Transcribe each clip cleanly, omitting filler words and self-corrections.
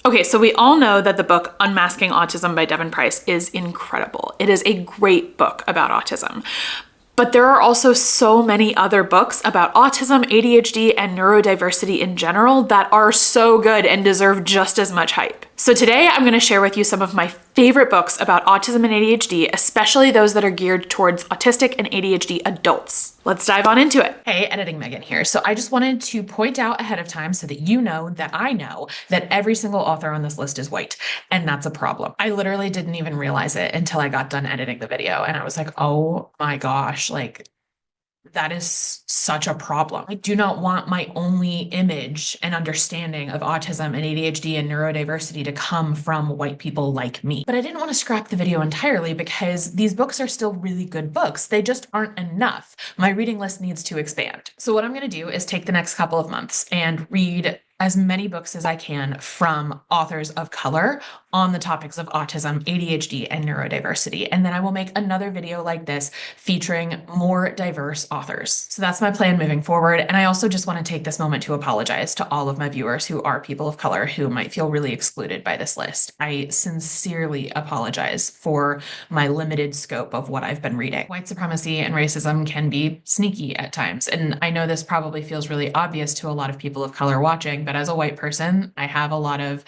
Okay, so we all know that the book Unmasking Autism by Devin Price is incredible. It is a great book about autism. But there are also so many other books about autism, ADHD, and neurodiversity in general that are so good and deserve just as much hype. So today I'm going to share with you some of my favorite books about autism and ADHD, especially those that are geared towards autistic and ADHD adults. Let's dive on into it. Hey, editing Megan here. So I just wanted to point out ahead of time so that you know that I know that every single author on this list is white, and that's a problem. I literally didn't even realize it until I got done editing the video, and I was like, oh my gosh, like that is such a problem. I do not want my only image and understanding of autism and ADHD and neurodiversity to come from white people like me. But I didn't want to scrap the video entirely because these books are still really good books. They just aren't enough. My reading list needs to expand. So what I'm going to do is take the next couple of months and read as many books as I can from authors of color on the topics of autism, ADHD, and neurodiversity. And then I will make another video like this featuring more diverse authors. So that's my plan moving forward. And I also just want to take this moment to apologize to all of my viewers who are people of color who might feel really excluded by this list. I sincerely apologize for my limited scope of what I've been reading. White supremacy and racism can be sneaky at times. And I know this probably feels really obvious to a lot of people of color watching, but as a white person, I have a lot of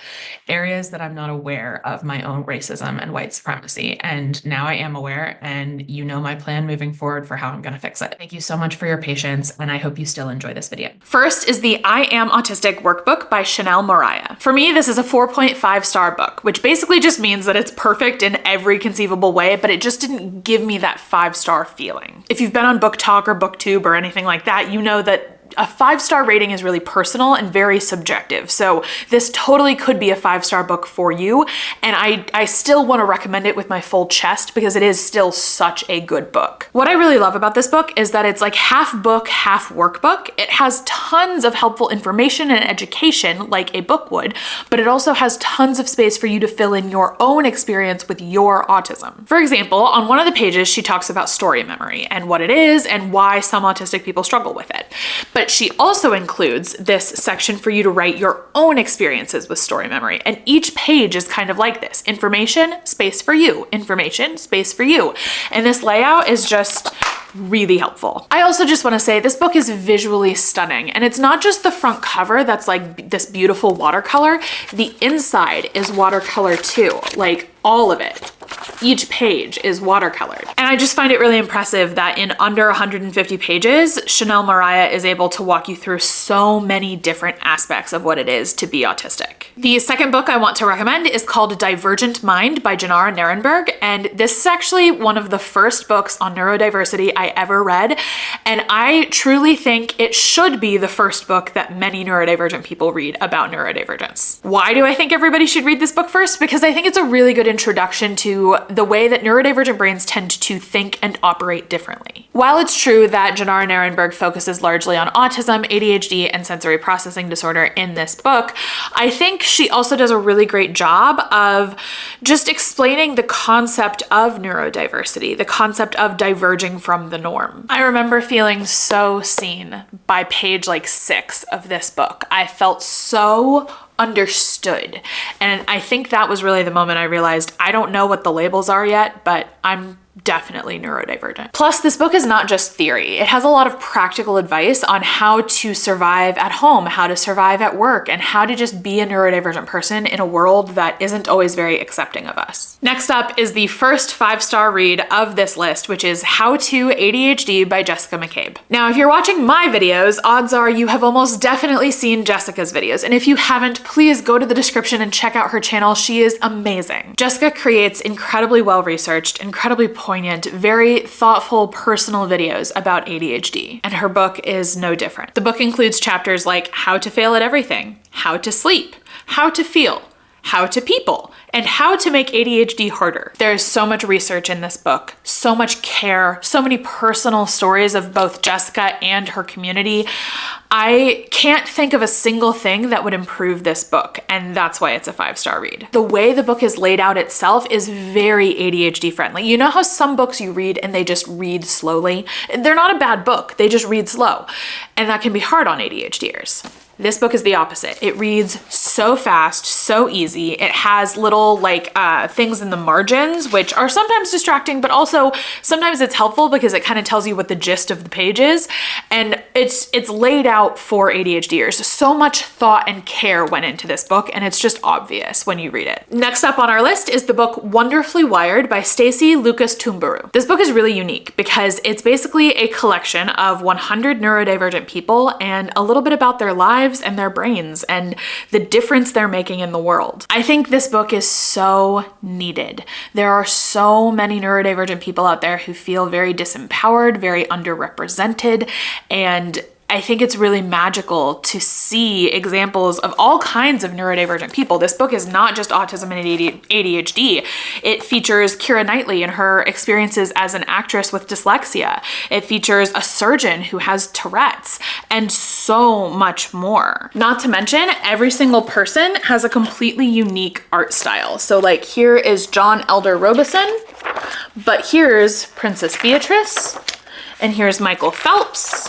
areas that I'm not aware of my own racism and white supremacy. And now I am aware, and you know my plan moving forward for how I'm going to fix it. Thank you so much for your patience, and I hope you still enjoy this video. First is the I Am Autistic workbook by Chanel Mariah. For me, this is a 4.5-star book, which basically just means that it's perfect in every conceivable way, but it just didn't give me that 5-star feeling. If you've been on Book Talk or BookTube or anything like that, you know that a 5-star rating is really personal and very subjective. So this totally could be a 5-star book for you. And I still want to recommend it with my full chest because it is still such a good book. What I really love about this book is that it's like half book, half workbook. It has tons of helpful information and education like a book would, but it also has tons of space for you to fill in your own experience with your autism. For example, on one of the pages, she talks about story memory and what it is and why some autistic people struggle with it. But she also includes this section for you to write your own experiences with story memory. And each page is kind of like this: information, space for you, information, space for you. And this layout is just really helpful. I also just want to say this book is visually stunning, and it's not just the front cover that's like this beautiful watercolor. The inside is watercolor too, like all of it. Each page is watercolored. And I just find it really impressive that in under 150 pages, Chanel Mariah is able to walk you through so many different aspects of what it is to be autistic. The second book I want to recommend is called Divergent Mind by Janara Nierenberg. And this is actually one of the first books on neurodiversity I ever read. And I truly think it should be the first book that many neurodivergent people read about neurodivergence. Why do I think everybody should read this book first? Because I think it's a really good introduction to the way that neurodivergent brains tend to think and operate differently. While it's true that Janara Nierenberg focuses largely on autism, ADHD, and sensory processing disorder in this book, I think she also does a really great job of just explaining the concept of neurodiversity, the concept of diverging from the norm. I remember feeling so seen by page like 6 of this book. I felt so understood. And I think that was really the moment I realized I don't know what the labels are yet, but I'm definitely neurodivergent. Plus, this book is not just theory. It has a lot of practical advice on how to survive at home, how to survive at work, and how to just be a neurodivergent person in a world that isn't always very accepting of us. Next up is the first 5-star read of this list, which is How to ADHD by Jessica McCabe. Now, if you're watching my videos, odds are you have almost definitely seen Jessica's videos. And if you haven't, please go to the description and check out her channel. She is amazing. Jessica creates incredibly well-researched, incredibly poignant, very thoughtful, personal videos about ADHD, and her book is no different. The book includes chapters like how to fail at everything, how to sleep, how to feel, how to people, and how to make ADHD harder. There is so much research in this book, so much care, so many personal stories of both Jessica and her community. I can't think of a single thing that would improve this book, and that's why it's a 5-star read. The way the book is laid out itself is very ADHD friendly. You know how some books you read and they just read slowly? They're not a bad book, they just read slow, and that can be hard on ADHDers. This book is the opposite. It reads so fast, so easy. It has little things in the margins, which are sometimes distracting, but also sometimes it's helpful because it kind of tells you what the gist of the page is. And it's laid out for ADHDers. So much thought and care went into this book, and it's just obvious when you read it. Next up on our list is the book Wonderfully Wired by Stacey Lucas Tumbaru. This book is really unique because it's basically a collection of 100 neurodivergent people and a little bit about their lives and their brains and the difference they're making in the world. I think this book is so needed. There are so many neurodivergent people out there who feel very disempowered, very underrepresented, and I think it's really magical to see examples of all kinds of neurodivergent people. This book is not just autism and ADHD. It features Keira Knightley and her experiences as an actress with dyslexia. It features a surgeon who has Tourette's and so much more. Not to mention, every single person has a completely unique art style. So like here is John Elder Robeson, but here's Princess Beatrice, and here's Michael Phelps,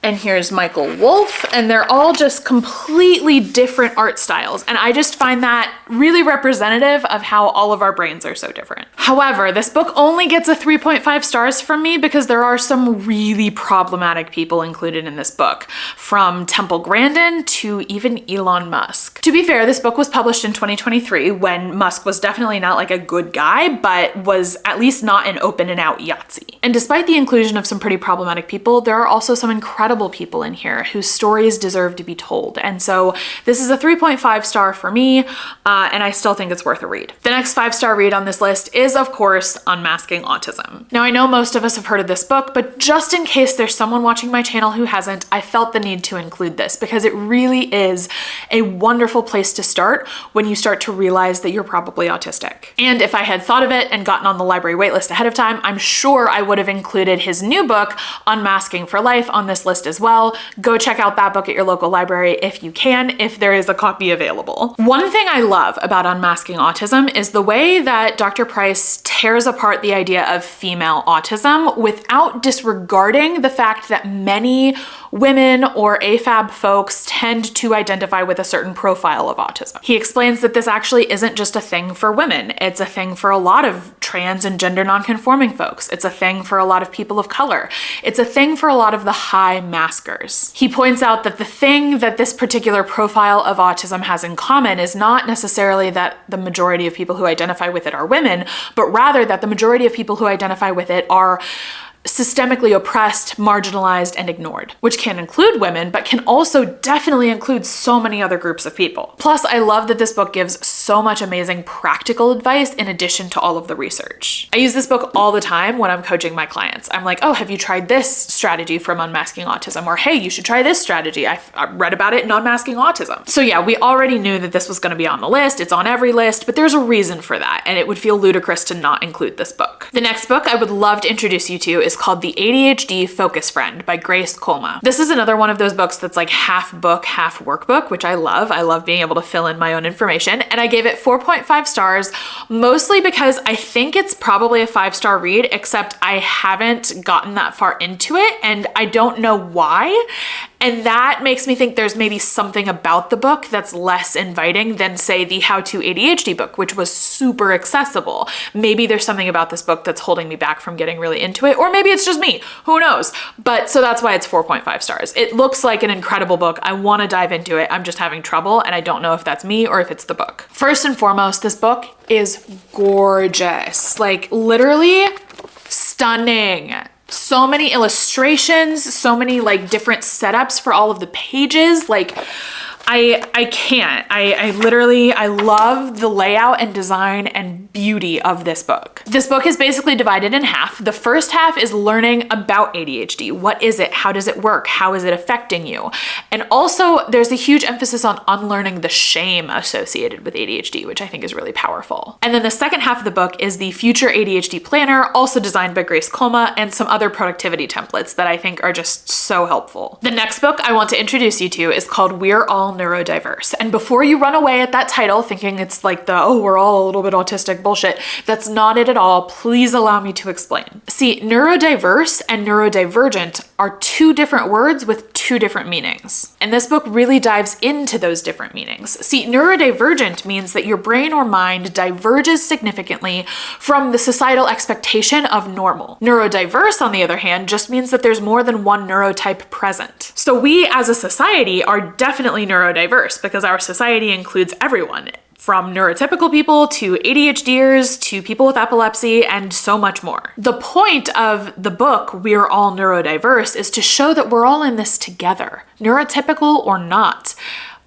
and here's Michael Wolff, and they're all just completely different art styles. And I just find that really representative of how all of our brains are so different. However, this book only gets a 3.5 stars from me because there are some really problematic people included in this book, from Temple Grandin to even Elon Musk. To be fair, this book was published in 2023 when Musk was definitely not like a good guy, but was at least not an open and out Yahtzee. And despite the inclusion of some pretty problematic people, there are also some incredible people in here whose stories deserve to be told. And so this is a 3.5 star for me, and I still think it's worth a read. The next 5-star read on this list is, of course, Unmasking Autism. Now, I know most of us have heard of this book, but just in case there's someone watching my channel who hasn't, I felt the need to include this because it really is a wonderful place to start when you start to realize that you're probably autistic. And if I had thought of it and gotten on the library waitlist ahead of time, I'm sure I would have included his new book, Unmasking for Life, on this list as well. Go check out that book at your local library if you can, if there is a copy available. One thing I love about Unmasking Autism is the way that Dr. Price tears apart the idea of female autism without disregarding the fact that many women or AFAB folks tend to identify with a certain profile of autism. He explains that this actually isn't just a thing for women. It's a thing for a lot of trans and gender nonconforming folks. It's a thing for a lot of people of color. It's a thing for a lot of the high maskers. He points out that the thing that this particular profile of autism has in common is not necessarily that the majority of people who identify with it are women, but rather that the majority of people who identify with it are systemically oppressed, marginalized, and ignored, which can include women, but can also definitely include so many other groups of people. Plus, I love that this book gives so much amazing practical advice in addition to all of the research. I use this book all the time when I'm coaching my clients. I'm like, oh, have you tried this strategy from Unmasking Autism? Or hey, you should try this strategy. I read about it in Unmasking Autism. So yeah, we already knew that this was going to be on the list. It's on every list, but there's a reason for that, and it would feel ludicrous to not include this book. The next book I would love to introduce you to is called The ADHD Focus Friend by Grace Colma. This is another one of those books that's like half book, half workbook, which I love. I love being able to fill in my own information. And I gave it 4.5 stars, mostly because I think it's probably a 5-star read, except I haven't gotten that far into it and I don't know why. And that makes me think there's maybe something about the book that's less inviting than, say, the How to ADHD book, which was super accessible. Maybe there's something about this book that's holding me back from getting really into it, or maybe it's just me, who knows? But so that's why it's 4.5 stars. It looks like an incredible book. I want to dive into it. I'm just having trouble, and I don't know if that's me or if it's the book. First and foremost, this book is gorgeous, like literally stunning. So many illustrations, so many like different setups for all of the pages. Like I can't. I love the layout and design and beauty of this book. This book is basically divided in half. The first half is learning about ADHD. What is it? How does it work? How is it affecting you? And also there's a huge emphasis on unlearning the shame associated with ADHD, which I think is really powerful. And then the second half of the book is the Future ADHD Planner, also designed by Grace Colma, and some other productivity templates that I think are just so helpful. The next book I want to introduce you to is called We're All Neurodiverse. And before you run away at that title thinking it's like the, oh, we're all a little bit autistic bullshit, that's not it at all. Please allow me to explain. See, neurodiverse and neurodivergent are two different words with 2 different meanings. And this book really dives into those different meanings. See, neurodivergent means that your brain or mind diverges significantly from the societal expectation of normal. Neurodiverse, on the other hand, just means that there's more than one neurotype present. So we as a society are definitely neurodiverse because our society includes everyone, from neurotypical people to ADHDers to people with epilepsy and so much more. The point of the book, We're All Neurodiverse, is to show that we're all in this together, neurotypical or not.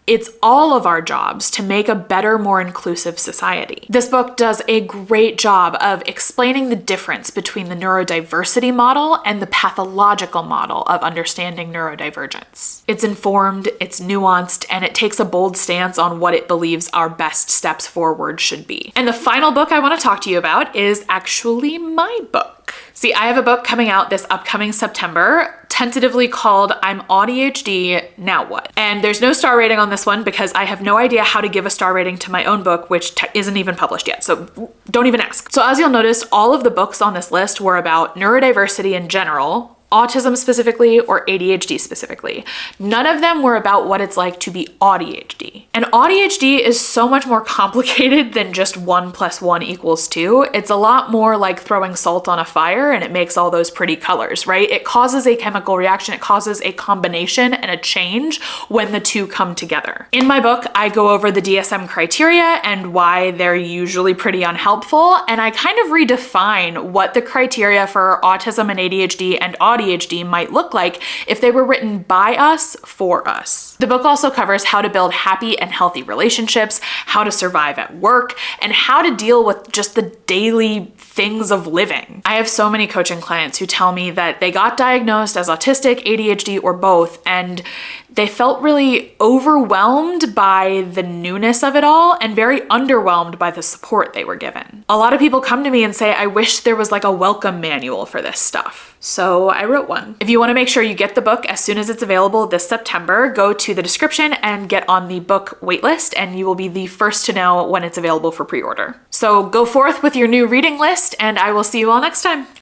It's all of our jobs to make a better, more inclusive society. This book does a great job of explaining the difference between the neurodiversity model and the pathological model of understanding neurodivergence. It's informed, it's nuanced, and it takes a bold stance on what it believes our best steps forward should be. And the final book I want to talk to you about is actually my book. See, I have a book coming out this upcoming September, tentatively called I'm AuDHD, Now What? And there's no star rating on this one because I have no idea how to give a star rating to my own book, which isn't even published yet, so don't even ask. So as you'll notice, all of the books on this list were about neurodiversity in general, autism specifically, or ADHD specifically. None of them were about what it's like to be auDHD. And auDHD is so much more complicated than just 1 + 1 = 2. It's a lot more like throwing salt on a fire and it makes all those pretty colors, right? It causes a chemical reaction, it causes a combination and a change when the two come together. In my book, I go over the DSM criteria and why they're usually pretty unhelpful, and I kind of redefine what the criteria for autism and ADHD and auDHD might look like if they were written by us for us. The book also covers how to build happy and healthy relationships, how to survive at work, and how to deal with just the daily things of living. I have so many coaching clients who tell me that they got diagnosed as autistic, ADHD, or both, and they felt really overwhelmed by the newness of it all and very underwhelmed by the support they were given. A lot of people come to me and say, I wish there was like a welcome manual for this stuff. So I wrote one. If you want to make sure you get the book as soon as it's available this September, go to the description and get on the book waitlist, and you will be the first to know when it's available for pre-order. So go forth with your new reading list, and I will see you all next time.